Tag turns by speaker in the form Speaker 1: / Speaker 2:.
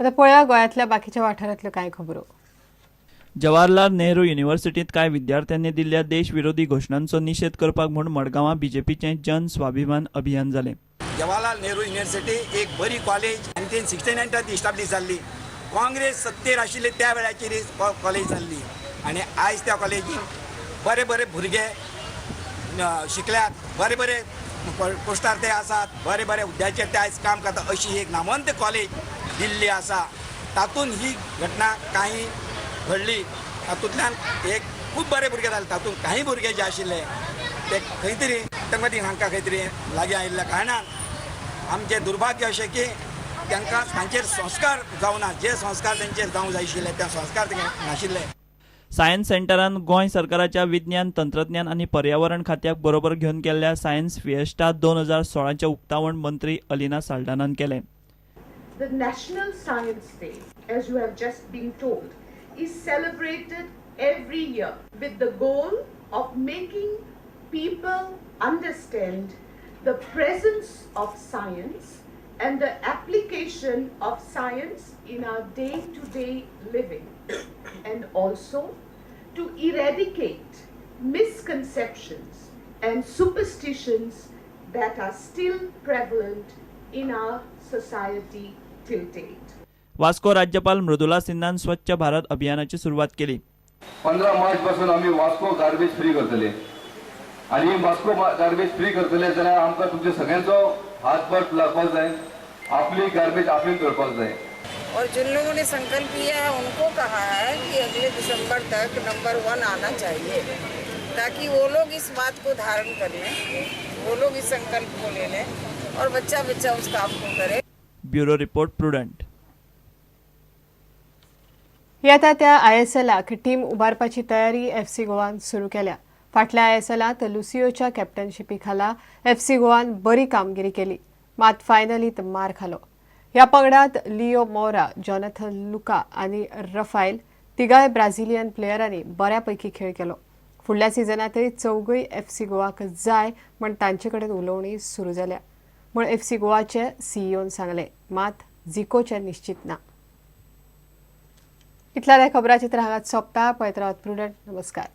Speaker 1: आता पळया गोंयांतल्या बाकीच्या वाठारांतल्यो कांय खबरो।
Speaker 2: जवाहरलाल नेहरू युनिव्हर्सिटीत कांय विद्यार्थ्यांनी दिल्ल्या देशविरोधी घोषणांचो निशेध करपाक म्हूण मडगांवां बीजेपीचें जन स्वाभिमान अभियान जालें।
Speaker 3: जवाहरलाल नेहरू युनिव्हर्सिटी एक बरी कॉलेज 1969 इस्टाब्लीश जाल्ली। काँग्रेस सत्तेर आशिल्ले त्या वेळाचेर कॉलेज जाल्ली आनी आयज त्या कॉलेजीन बरे बरे भुरगे शिकल्यात, बरे बरे पोस्टार ते आसात, बरे बरे हुद्द्याचेर ते आयज काम करतात। अशी एक नामवंत कॉलेज दिल्ली आसा। तातूंत ही घटना काही घडली, तातूंतल्यान एक खूब बरे भुरगे जाले। तातूंत काही भुरगे जे आशिल्ले ते खंय तरी आतंकवादी हांकां खंय तरी लागीं आयिल्ल्या कारणान आमचें दुर्भाग्य अशें की तांकां तांचेर संस्कार जावना। जे संस्कार तांचेर जावंक जाय आशिल्ले ते संस्कार नाशिल्ले।
Speaker 2: सायन्स सेंटरान गोंय सरकाराच्या विज्ञान तंत्रज्ञान आनी पर्यावरण खात्याक बरोबर घेवन केल्ल्या सायन्स फिएस्टा 2016 उक्तावण मंत्री अलिना साल्ढानान केलें।
Speaker 4: The National Science Day, as you have just been told, is celebrated every year with the goal of making people understand the presence of science and the application of science in our day-to-day living, and also to eradicate misconceptions and superstitions that are still prevalent in our society till date.
Speaker 2: Vasco राज्यपाल मृदुला सिन्हान स्वच्छ भारत अभियानाची सुरुवात केली।
Speaker 5: 15 मार्च पासून आम्ही Vasco garbage free करतले आणि Vasco garbage free करतले जाल्यार आमकां तुमच्या सगळ्यांचो हातभार लागपाक जाय, आपली गार्बेज आपली करपाक जाय।
Speaker 6: और जिन लोगों ने संकल्प लिया है उनको कहा है कि अगले दिसंबर तक नंबर 1 आना चाहिए, ताकि वो लोग इस बात को धारण कर लें, वो लोग इस संकल्प को ले लें और बच्चा बच्चा उस काम को करे।
Speaker 2: Bureau report prudent.
Speaker 1: येता त्या ISLाक टीम उबारपाची तयारी FC गोवान सुरू केल्या। फाटल्या ISLात लुसियोच्या कॅप्टनशिपी खाला FC गोवान बरी कामगिरी केली, मात फायनलीत मार खालो। ह्या पंगडात लिओ मोरा, जॉनथन लुका आनी रफायल तिगाय ब्राझिलियन प्लेयरांनी बऱ्यापैकी खेळ केलो। फुडल्या सिजनातय चौगय FC गोवाक जाय म्हण तांचे कडेन उलोवणी सुरू जाल्या म्हण FC गोवाचे CEOन सांगले, मात जिकोचे निश्चित ना। इतल्या खबराचित्र हांगाच सोंपता। पळयत रावत प्रुडंट। नमस्कार।